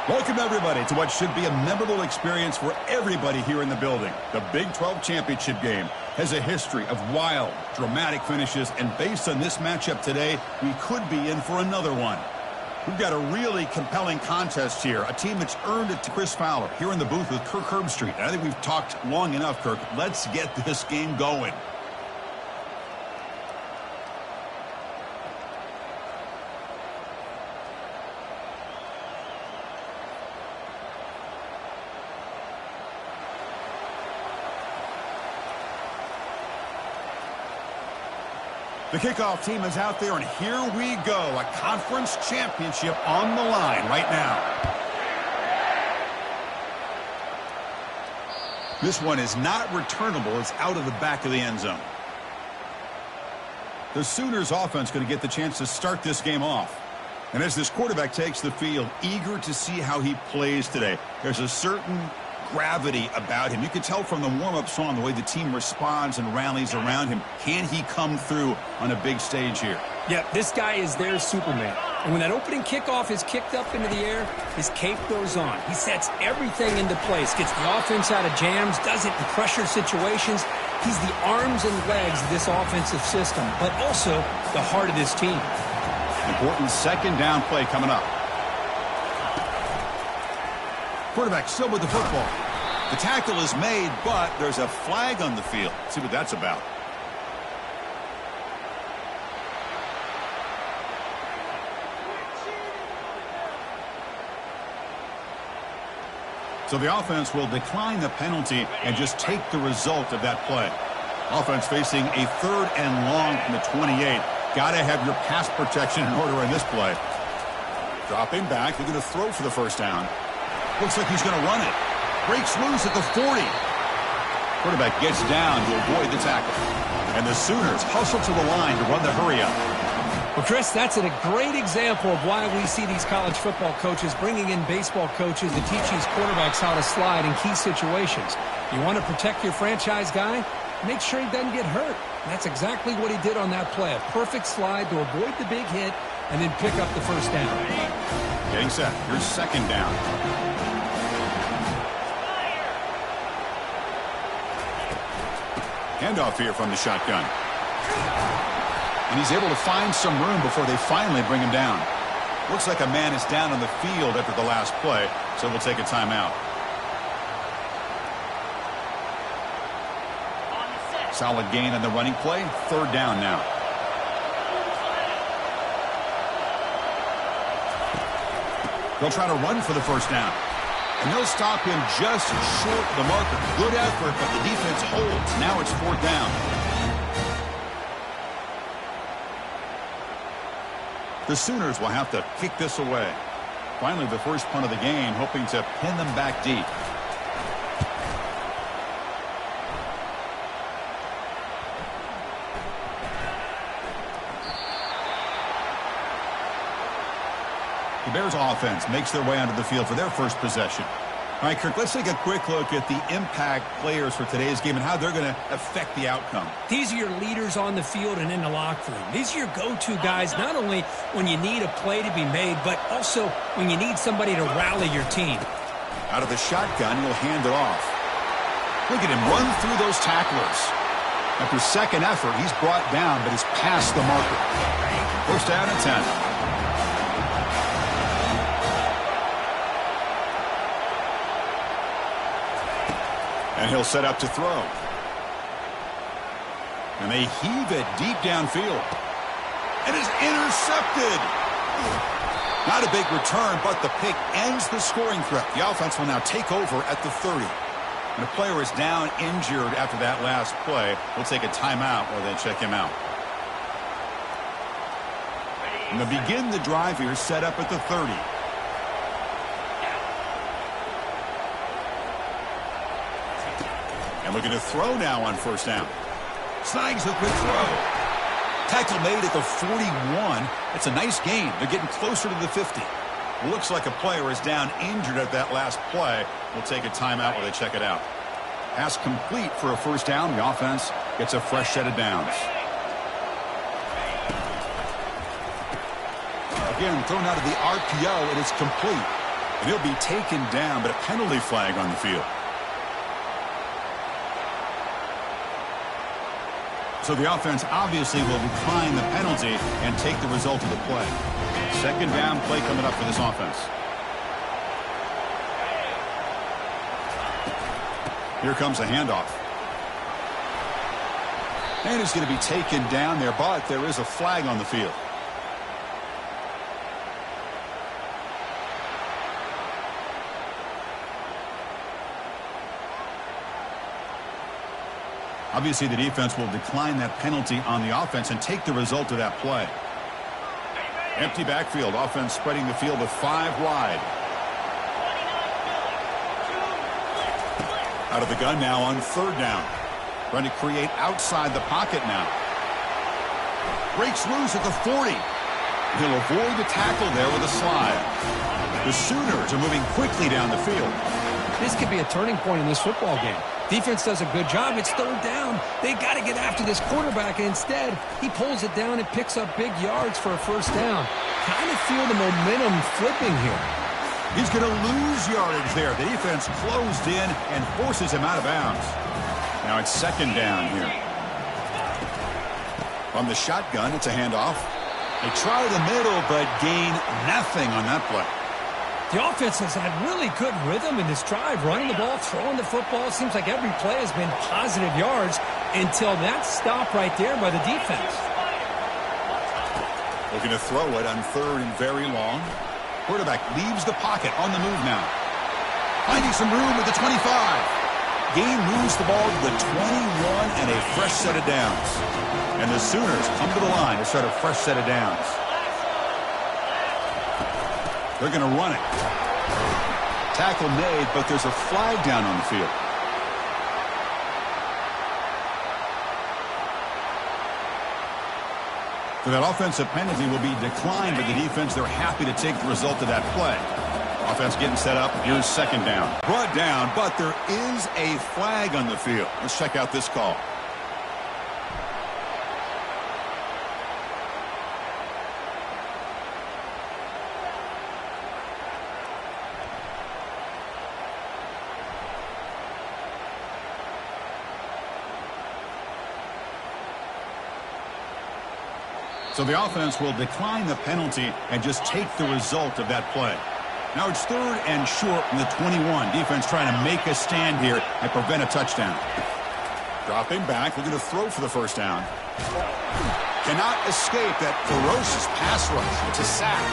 Welcome, everybody, to what should be a memorable experience for everybody here in the building. The Big 12 Championship game has a history of wild, dramatic finishes, and based on this matchup today, we could be in for another one. We've got a really compelling contest here, a team that's earned it to Chris Fowler here in the booth with Kirk Herbstreit. And I think we've talked long enough, Kirk. Let's get this game going. The kickoff team is out there, and here we go. A conference championship on the line right now. This one is not returnable. It's out of the back of the end zone. The Sooners offense going to get the chance to start this game off. And as this quarterback takes the field, eager to see how he plays today. There's a certain gravity about him. You can tell from the warm-up song the way the team responds and rallies around him. Can he come through on a big stage here? Yeah, this guy is their Superman. And when that opening kickoff is kicked up into the air, his cape goes on. He sets everything into place, gets the offense out of jams, does it in pressure situations. He's the arms and legs of this offensive system, but also the heart of this team. Important second down play coming up. Quarterback still with the football. The tackle is made, but there's a flag on the field. Let's see what that's about. So the offense will decline the penalty and just take the result of that play. Offense facing a 3rd and long from the 28. Got to have your pass protection in order in this play. Dropping back. They're going to throw for the first down. Looks like he's going to run it. Breaks loose at the 40. Quarterback gets down to avoid the tackle. And the Sooners hustle to the line to run the hurry up. Well, Chris, that's a great example of why we see these college football coaches bringing in baseball coaches to teach these quarterbacks how to slide in key situations. You want to protect your franchise guy? Make sure he doesn't get hurt. And that's exactly what he did on that play. A perfect slide to avoid the big hit and then pick up the first down. Getting set. Here's second down. Handoff here from the shotgun. And he's able to find some room before they finally bring him down. Looks like a man is down on the field after the last play, so we'll take a timeout. Solid gain on the running play. 3rd down now. They'll try to run for the first down. And they'll stop him just short of the marker. Good effort, but the defense holds. Now it's 4th down. The Sooners will have to kick this away. Finally, the first punt of the game, hoping to pin them back deep. The Bears offense makes their way onto the field for their first possession. All right, Kirk, let's take a quick look at the impact players for today's game and how they're going to affect the outcome. These are your leaders on the field and in the locker room. These are your go-to guys, not only when you need a play to be made, but also when you need somebody to rally your team. Out of the shotgun, he'll hand it off. Look at him run through those tacklers. After second effort, he's brought down, but he's past the marker. First down and 10. And he'll set up to throw. And they heave it deep downfield. And is intercepted. Not a big return, but the pick ends the scoring threat. The offense will now take over at the 30. And the player is down injured after that last play. We'll take a timeout while they check him out. And to begin the drive here, set up at the 30. And looking to throw now on first down. Snags a quick throw. Tackle made at the 41. It's a nice gain. They're getting closer to the 50. Looks like a player is down injured at that last play. We'll take a timeout while they check it out. Pass complete for a first down. The offense gets a fresh set of downs. Again, thrown out of the RPO, and it's complete. He'll be taken down, but a penalty flag on the field. So the offense obviously will decline the penalty and take the result of the play. Second down play coming up for this offense. Here comes a handoff. And it's going to be taken down there, but there is a flag on the field. Obviously, the defense will decline that penalty on the offense and take the result of that play. Empty backfield. Offense spreading the field with 5 wide. Out of the gun now on third down. Trying to create outside the pocket now. Breaks loose at the 40. He'll avoid the tackle there with a slide. The Sooners are moving quickly down the field. This could be a turning point in this football game. Defense does a good job. It's third down. They got to get after this quarterback. And instead, he pulls it down and picks up big yards for a first down. Kind of feel the momentum flipping here. He's going to lose yardage there. The defense closed in and forces him out of bounds. Now it's second down here. From the shotgun, it's a handoff. They try the middle, but gain nothing on that play. The offense has had really good rhythm in this drive, running the ball, throwing the football. Seems like every play has been positive yards until that stop right there by the defense. Looking to throw it on third and very long. Quarterback leaves the pocket on the move now. Finding some room at the 25. Gain moves the ball to the 21 and a fresh set of downs. And the Sooners come to the line to start a fresh set of downs. They're going to run it. Tackle made, but there's a flag down on the field. So that offensive penalty will be declined by the defense. They're happy to take the result of that play. Offense getting set up. Here's second down. Brought down, but there is a flag on the field. Let's check out this call. So the offense will decline the penalty and just take the result of that play. Now it's third and short from the 21. Defense trying to make a stand here and prevent a touchdown. Dropping back, looking to throw for the first down. Cannot escape that ferocious pass rush. It's a sack.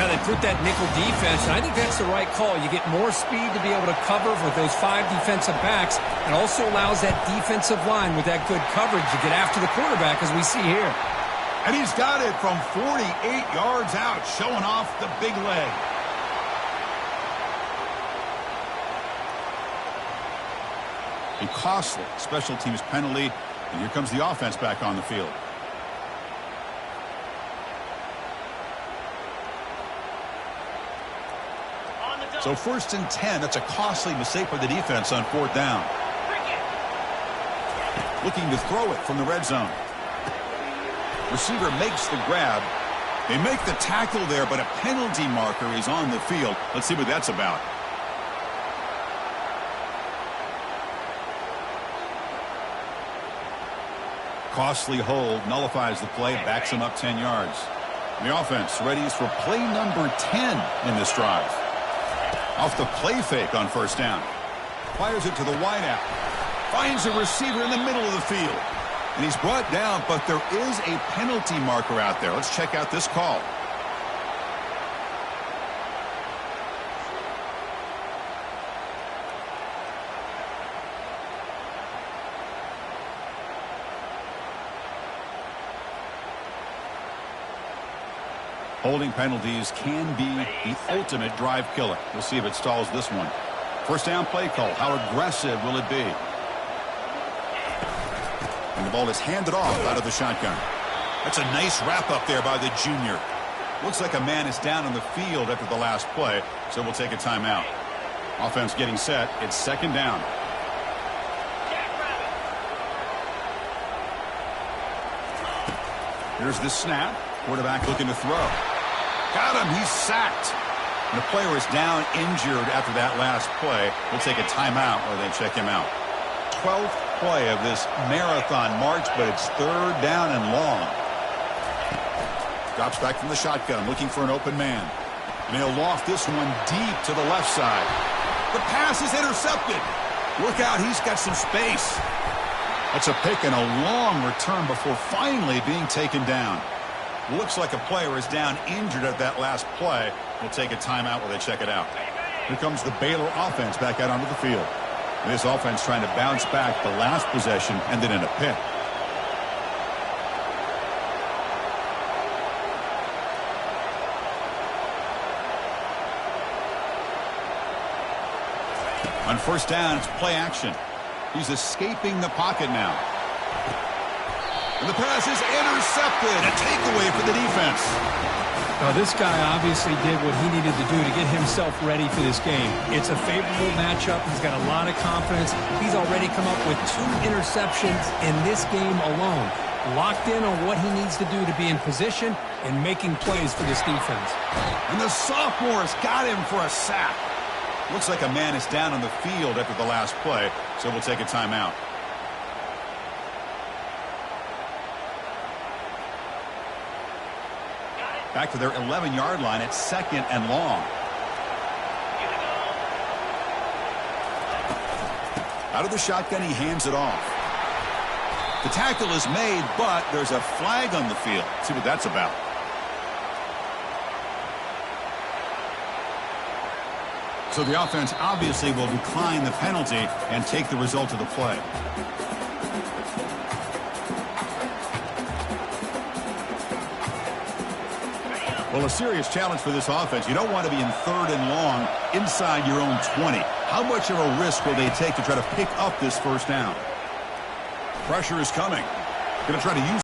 Now they put that nickel defense, and I think that's the right call. You get more speed to be able to cover with those 5 defensive backs. It also allows that defensive line with that good coverage to get after the quarterback, as we see here. And he's got it from 48 yards out, showing off the big leg. A costly special teams penalty, and here comes the offense back on the field. So first and 10, that's a costly mistake for the defense on fourth down. Looking to throw it from the red zone. Receiver makes the grab. They make the tackle there, but a penalty marker is on the field. Let's see what that's about. Costly hold, nullifies the play, backs him up 10 yards. The offense readies for play number 10 in this drive. Off the play fake on first down. Fires it to the wideout. Finds a receiver in the middle of the field. And he's brought down, but there is a penalty marker out there. Let's check out this call. Holding penalties can be the ultimate drive killer. We'll see if it stalls this one. First down play call. How aggressive will it be? And the ball is handed off out of the shotgun. That's a nice wrap up there by the junior. Looks like a man is down on the field after the last play, so we'll take a timeout. Offense getting set. It's second down. Here's the snap. Quarterback looking to throw. Got him. He's sacked. And the player is down injured after that last play. We'll take a timeout or they check him out. 12th play of this marathon march, but it's third down and long. Drops back from the shotgun, looking for an open man. And he'll loft this one deep to the left side. The pass is intercepted. Look out, he's got some space. That's a pick and a long return before finally being taken down. Looks like a player is down injured at that last play. We'll take a timeout while they check it out. Here comes the Baylor offense back out onto the field. And this offense trying to bounce back the last possession ended in a pick. On first down, it's play action. He's escaping the pocket now. And the pass is intercepted. A takeaway for the defense. Now, this guy obviously did what he needed to do to get himself ready for this game. It's a favorable matchup. He's got a lot of confidence. He's already come up with 2 interceptions in this game alone. Locked in on what he needs to do to be in position and making plays for this defense. And the sophomore's got him for a sack. Looks like a man is down on the field after the last play, so we'll take a timeout. Back to their 11-yard line at 2nd and long. Out of the shotgun, he hands it off. The tackle is made, but there's a flag on the field. Let's see what that's about. So the offense obviously will decline the penalty and take the result of the play. Well, a serious challenge for this offense. You don't want to be in 3rd and long inside your own 20. How much of a risk will they take to try to pick up this first down? Pressure is coming. Going to try to use